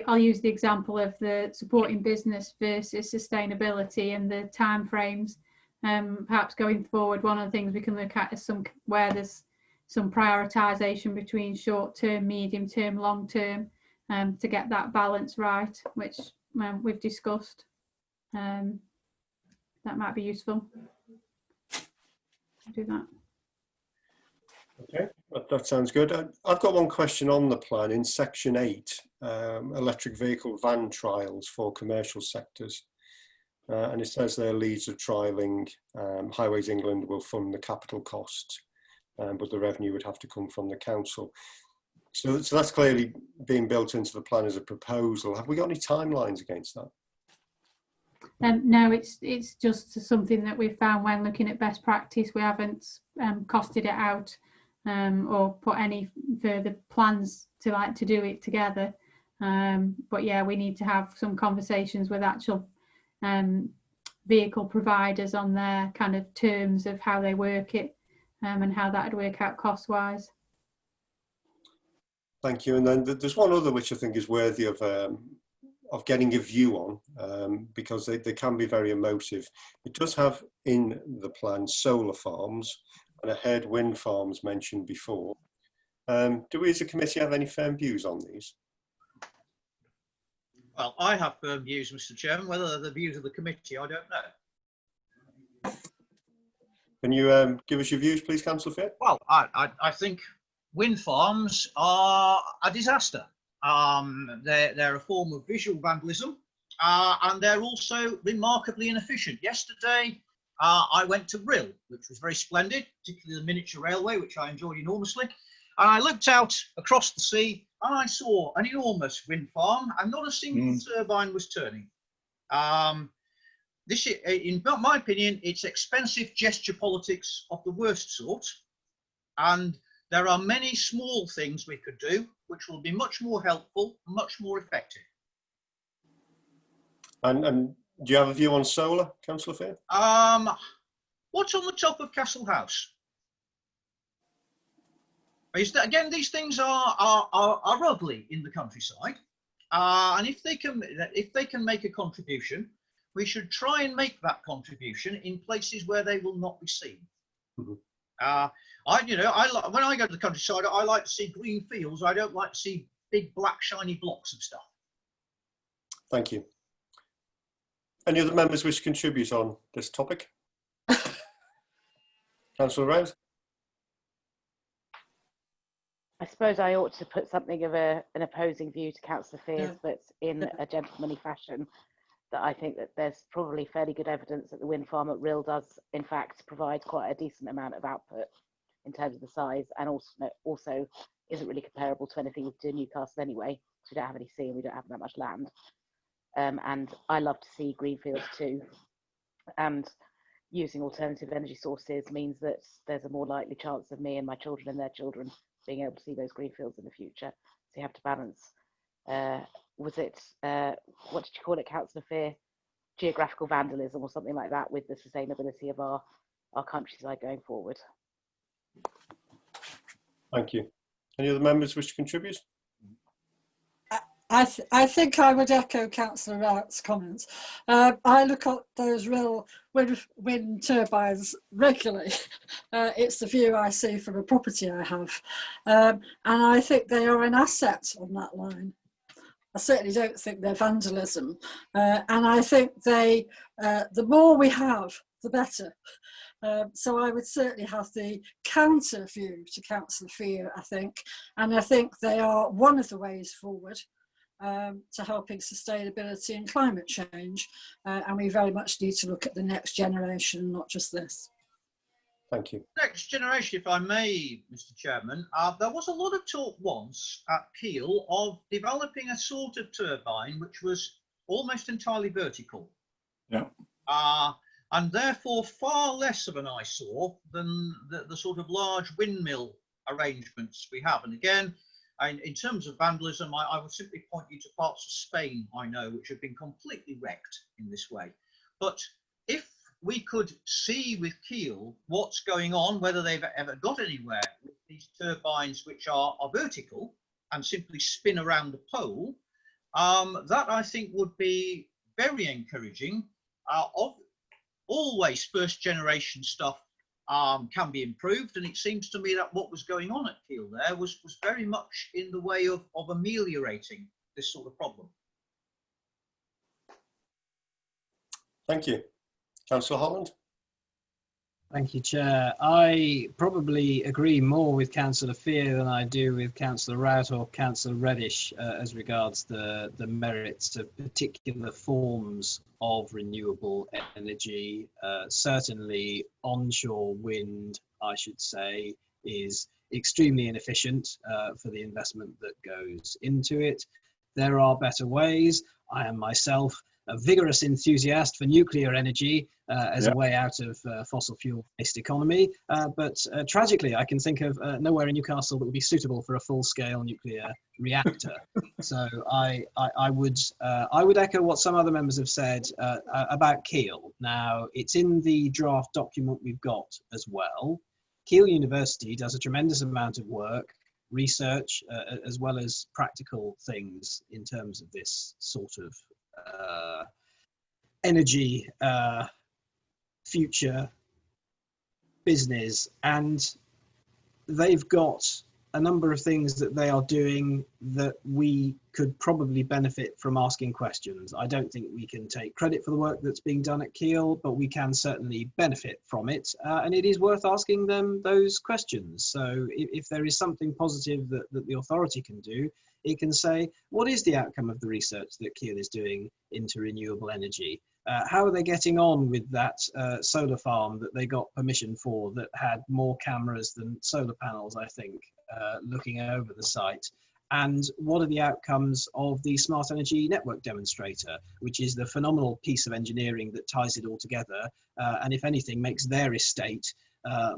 I'll use the example of the supporting business versus sustainability and the timeframes. Perhaps going forward, one of the things we can look at is where there's some prioritisation between short term, medium term, long term, to get that balance right, which we've discussed. That might be useful. I'll do that. Okay, that sounds good. I've got one question on the plan in section 8, electric vehicle van trials for commercial sectors. And it says there Leads of trialling, Highways England will fund the capital costs, but the revenue would have to come from the council. So that's clearly being built into the plan as a proposal. Have we got any timelines against that? No, it's just something that we've found when looking at best practice. We haven't costed it out or put any further plans to do it together. But yeah, we need to have some conversations with actual vehicle providers on their kind of terms of how they work it and how that would work out cost wise. Thank you. And then there's one other which I think is worthy of getting a view on, because they can be very emotive. It does have in the plan solar farms, and I heard wind farms mentioned before. Do we as a committee have any firm views on these? Well, I have firm views, Mr. Chairman. Whether they're the views of the committee, I don't know. Can you give us your views, please, Councillor Fair? Well, I think wind farms are a disaster. They're a form of visual vandalism, and they're also remarkably inefficient. Yesterday, I went to Rill, which was very splendid, particularly the miniature railway, which I enjoyed enormously. And I looked out across the sea and I saw an enormous wind farm and not a single turbine was turning. This, in my opinion, it's expensive gesture politics of the worst sort. And there are many small things we could do which will be much more helpful, much more effective. And do you have a view on solar, Councillor Fair? What's on the top of Castle House? Again, these things are ugly in the countryside, and if they can make a contribution, we should try and make that contribution in places where they will not be seen. Mm-hmm. When I go to the countryside, I like to see green fields. I don't like to see big black shiny blocks of stuff. Thank you. Any other members wish to contribute on this topic? Councillor Rose? I suppose I ought to put something of an opposing view to Councillor Fear's, but in a gentlemanly fashion, that I think that there's probably fairly good evidence that the wind farm at Rill does, in fact, provide quite a decent amount of output in terms of the size, and also isn't really comparable to anything we do in Newcastle anyway, because we don't have any sea and we don't have that much land. And I love to see greenfields too. And using alternative energy sources means that there's a more likely chance of me and my children and their children being able to see those greenfields in the future. So you have to balance, what did you call it, Councillor Fear? Geographical vandalism or something like that with the sustainability of our our countryside going forward. Thank you. Any other members wish to contribute? I think I would echo Councillor Rout's comments. I look at those real wind turbines regularly. It's the view I see from a property I have. And I think they are an asset on that line. I certainly don't think they're vandalism. And I think they, the more we have, the better. So I would certainly have the counter view to Councillor Fear, I think. And I think they are one of the ways forward to helping sustainability and climate change. And we very much need to look at the next generation, not just this. Thank you. Next generation, if I may, Mr. Chairman, there was a lot of talk once at Keele of developing a sort of turbine which was almost entirely vertical. Yeah. And therefore far less of an eyesore than the sort of large windmill arrangements we have. And again, in terms of vandalism, I would simply point you to parts of Spain I know which have been completely wrecked in this way. But if we could see with Keele what's going on, whether they've ever got anywhere with these turbines which are vertical and simply spin around the pole, that I think would be very encouraging. Always first generation stuff can be improved, and it seems to me that what was going on at Keele there was very much in the way of ameliorating this sort of problem. Thank you. Councillor Holland. Thank you, Chair. I probably agree more with Councillor Fear than I do with Councillor Rout or Councillor Reddish as regards the merits of particular forms of renewable energy. Certainly onshore wind, I should say, is extremely inefficient for the investment that goes into it. There are better ways. I am myself a vigorous enthusiast for nuclear energy as a way out of fossil fuel-based economy. But tragically, I can think of nowhere in Newcastle that would be suitable for a full-scale nuclear reactor. So I would echo what some other members have said about Keele. Now, it's in the draft document we've got as well. Keele University does a tremendous amount of work, research, as well as practical things in terms of this sort of energy future business, and they've got a number of things that they are doing that we could probably benefit from asking questions. I don't think we can take credit for the work that's being done at Keele, but we can certainly benefit from it, and it is worth asking them those questions. So if there is something positive that the authority can do, it can say, what is the outcome of the research that Keele is doing into renewable energy? How are they getting on with that solar farm that they got permission for that had more cameras than solar panels, I think, looking over the site? And what are the outcomes of the Smart Energy Network demonstrator, which is the phenomenal piece of engineering that ties it all together, and if anything, makes their estate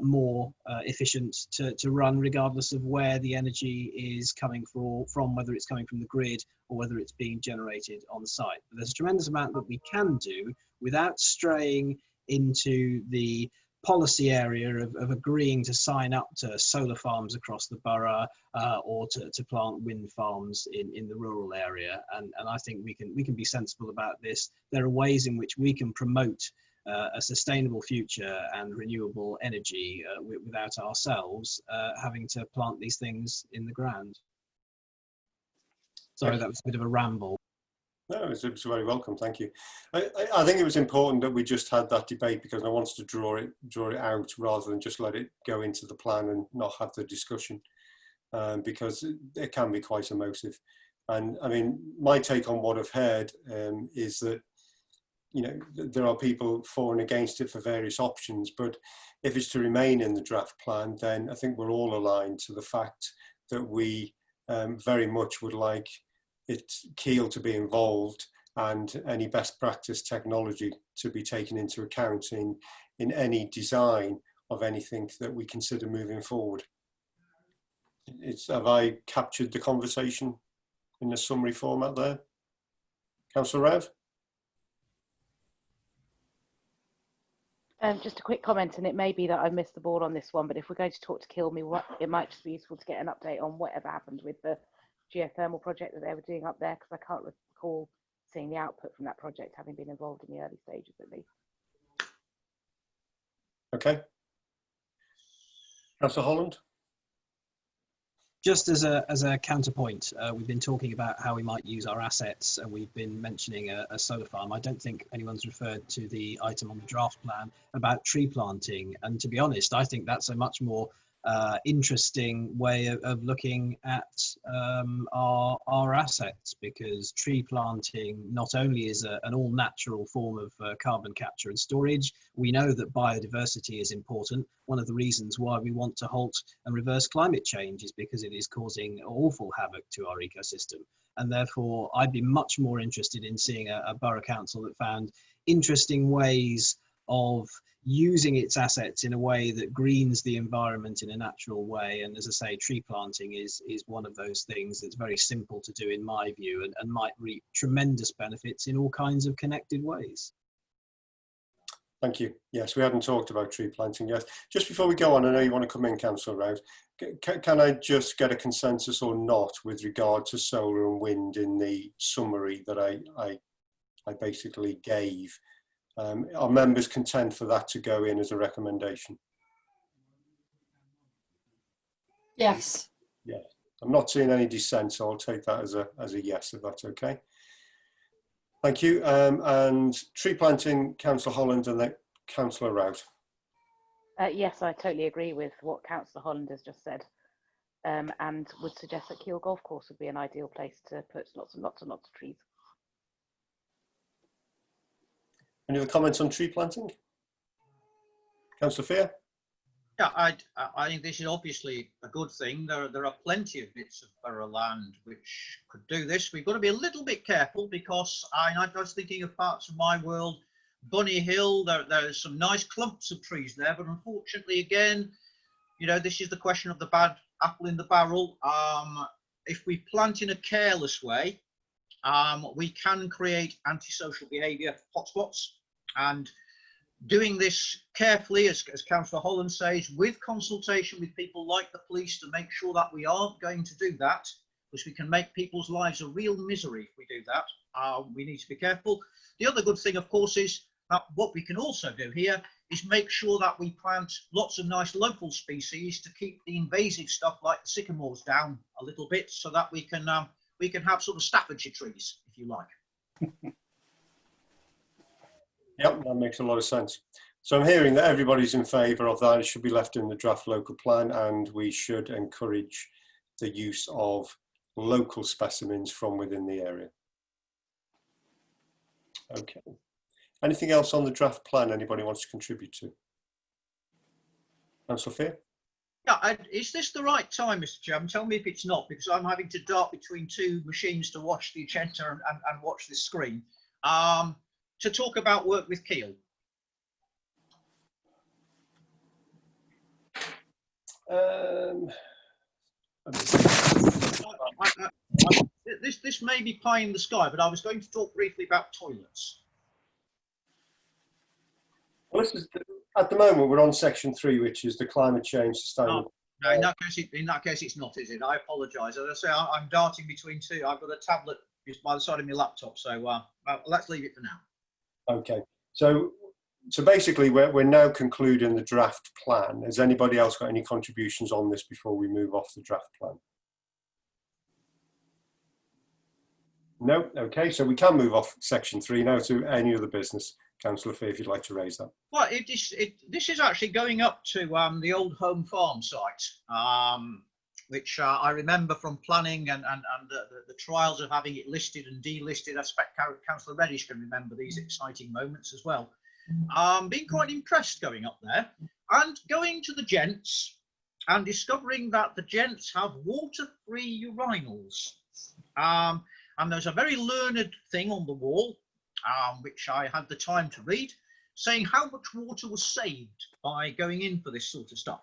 more efficient to run, regardless of where the energy is coming from, whether it's coming from the grid or whether it's being generated on site. But there's a tremendous amount that we can do without straying into the policy area of agreeing to sign up to solar farms across the borough or to plant wind farms in the rural area. And I think we can be sensible about this. There are ways in which we can promote a sustainable future and renewable energy without ourselves having to plant these things in the ground. Sorry, that was a bit of a ramble. No, it was very welcome, thank you. I think it was important that we just had that debate because I wanted to draw it out rather than just let it go into the plan and not have the discussion, because it can be quite emotive. And I mean, my take on what I've heard is that, you know, there are people for and against it for various options, but if it's to remain in the draft plan, then I think we're all aligned to the fact that we very much would like Keele to be involved and any best practice technology to be taken into account in any design of anything that we consider moving forward. Have I captured the conversation in a summary format there? Councillor Rev? Just a quick comment, and it may be that I missed the ball on this one, but if we're going to talk to Kilme, it might just be useful to get an update on whatever happened with the geothermal project that they were doing up there, because I can't recall seeing the output from that project, having been involved in the early stages at least. Okay. Councillor Holland? Just as a counterpoint, we've been talking about how we might use our assets, and we've been mentioning a solar farm. I don't think anyone's referred to the item on the draft plan about tree planting. And to be honest, I think that's a much more interesting way of looking at our assets, because tree planting not only is an all natural form of carbon capture and storage. We know that biodiversity is important. One of the reasons why we want to halt and reverse climate change is because it is causing awful havoc to our ecosystem. And therefore, I'd be much more interested in seeing a borough council that found interesting ways of using its assets in a way that greens the environment in a natural way. And as I say, tree planting is one of those things that's very simple to do in my view, and might reap tremendous benefits in all kinds of connected ways. Thank you. Yes, we hadn't talked about tree planting yet. Just before we go on, I know you want to come in, Councillor Rouse. Can I just get a consensus or not with regard to solar and wind in the summary that I basically gave? Are members content for that to go in as a recommendation? Yes. Yeah, I'm not seeing any dissent, so I'll take that as a yes, if that's okay. Thank you. And tree planting, Councillor Holland, and then Councillor Rouse. Yes, I totally agree with what Councillor Holland has just said, and would suggest that Keele Golf Course would be an ideal place to put lots and lots and lots of trees. Any other comments on tree planting? Councillor Fear? Yeah, I think this is obviously a good thing. There are plenty of bits of borough land which could do this. We've got to be a little bit careful, because I was thinking of parts of my world, Bunny Hill, there's some nice clumps of trees there, but unfortunately, again, you know, this is the question of the bad apple in the barrel. If we plant in a careless way, we can create antisocial behaviour hotspots, and doing this carefully, as Councillor Holland says, with consultation with people like the police, to make sure that we aren't going to do that, because we can make people's lives a real misery if we do that. We need to be careful. The other good thing, of course, is that what we can also do here is make sure that we plant lots of nice local species to keep the invasive stuff like the sycamores down a little bit, so that we can have sort of Staffordshire trees, if you like. Yep, that makes a lot of sense. So I'm hearing that everybody's in favour of that. It should be left in the draft local plan, and we should encourage the use of local specimens from within the area. Okay. Anything else on the draft plan anybody wants to contribute to? Councillor Fear? Yeah, is this the right time, Mr. Chairman? Tell me if it's not, because I'm having to dart between two machines to watch the agenda and watch this screen. To talk about work with Keele. This may be pie in the sky, but I was going to talk briefly about toilets. Well, at the moment we're on section 3, which is the climate change sustainable. No, in that case, it's not, is it? I apologise. As I say, I'm darting between two. I've got a tablet just by the side of my laptop, so let's leave it for now. Okay, so basically we're now concluding the draft plan. Has anybody else got any contributions on this before we move off the draft plan? No. Okay, so we can move off section 3 now to any other business. Councillor Fee, if you'd like to raise that. Well, this is actually going up to the old home farm site, which I remember from planning and the trials of having it listed and delisted. I expect Councillor Reddish can remember these exciting moments as well. Being quite impressed going up there and going to the gents and discovering that the gents have water-free urinals. And there's a very learned thing on the wall, which I had the time to read, saying how much water was saved by going in for this sort of stuff.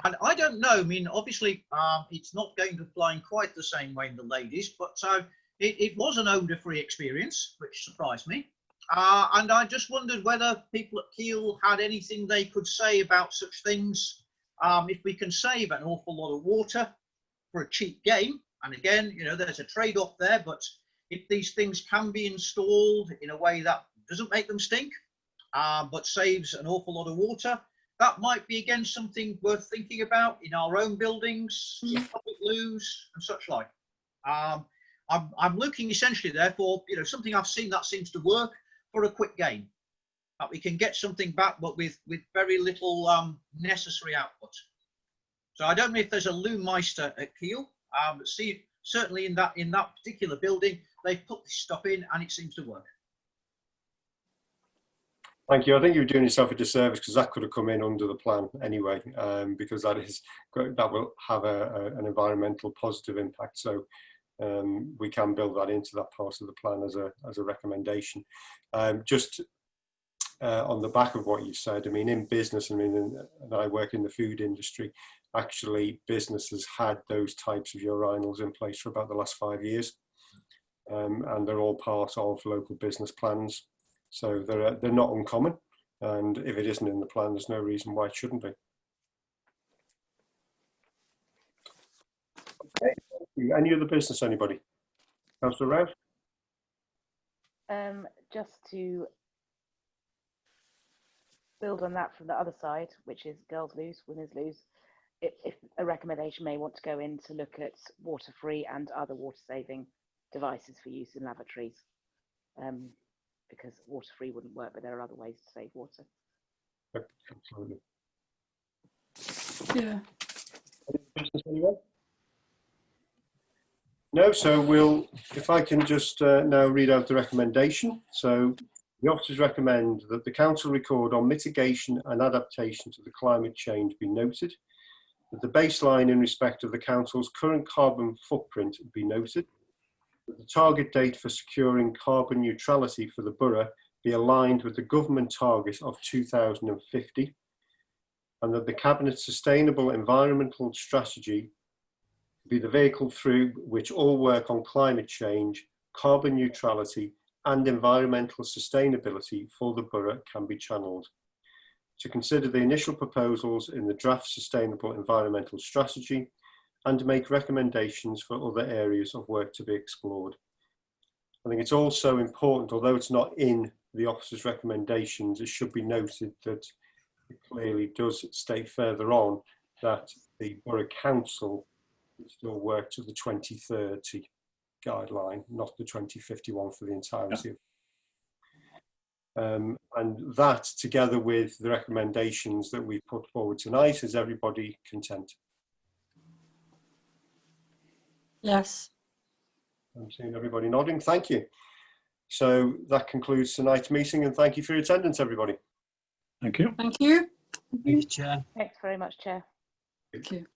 And I don't know, I mean, obviously it's not going to apply in quite the same way in the ladies, but it was an odour-free experience, which surprised me. And I just wondered whether people at Keele had anything they could say about such things. If we can save an awful lot of water for a cheap game, and again, you know, there's a trade-off there, but if these things can be installed in a way that doesn't make them stink, but saves an awful lot of water, that might be again something worth thinking about in our own buildings, in public loos and such like. I'm looking essentially there for, you know, something I've seen that seems to work for a quick game, that we can get something back, but with very little necessary output. So I don't know if there's a loo meister at Keele, but see, certainly in that particular building, they've put this stuff in and it seems to work. Thank you. I think you were doing yourself a disservice because that could have come in under the plan anyway, because that will have an environmental positive impact. So we can build that into that part of the plan as a recommendation. Just on the back of what you said, I mean, in business, I mean, and I work in the food industry, actually businesses had those types of urinals in place for about the last 5 years, and they're all part of local business plans. So they're not uncommon, and if it isn't in the plan, there's no reason why it shouldn't be. Okay, thank you. Any other business, anybody? Councillor Rouse? Just to build on that from the other side, which is girls' loos, women's loos, if a recommendation may want to go in to look at water-free and other water-saving devices for use in lavatories. Because water-free wouldn't work, but there are other ways to save water. Absolutely. Yeah. Business, anyone? No, so if I can just now read out the recommendation. So the officers recommend that the council record on mitigation and adaptation to the climate change be noted, that the baseline in respect of the council's current carbon footprint be noted, that the target date for securing carbon neutrality for the borough be aligned with the government target of 2050, and that the Cabinet's sustainable environmental strategy be the vehicle through which all work on climate change, carbon neutrality and environmental sustainability for the borough can be channelled. To consider the initial proposals in the draft sustainable environmental strategy and to make recommendations for other areas of work to be explored. I think it's also important, although it's not in the officer's recommendations, it should be noted that it clearly does state further on that the Borough Council still work to the 2030 guideline, not the 2051 for the entirety. And that, together with the recommendations that we put forward tonight, is everybody content? Yes. I'm seeing everybody nodding. Thank you. So that concludes tonight's meeting, and thank you for your attendance, everybody. Thank you. Thank you. Thank you, Chair. Thanks very much, Chair. Thank you.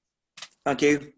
Thank you.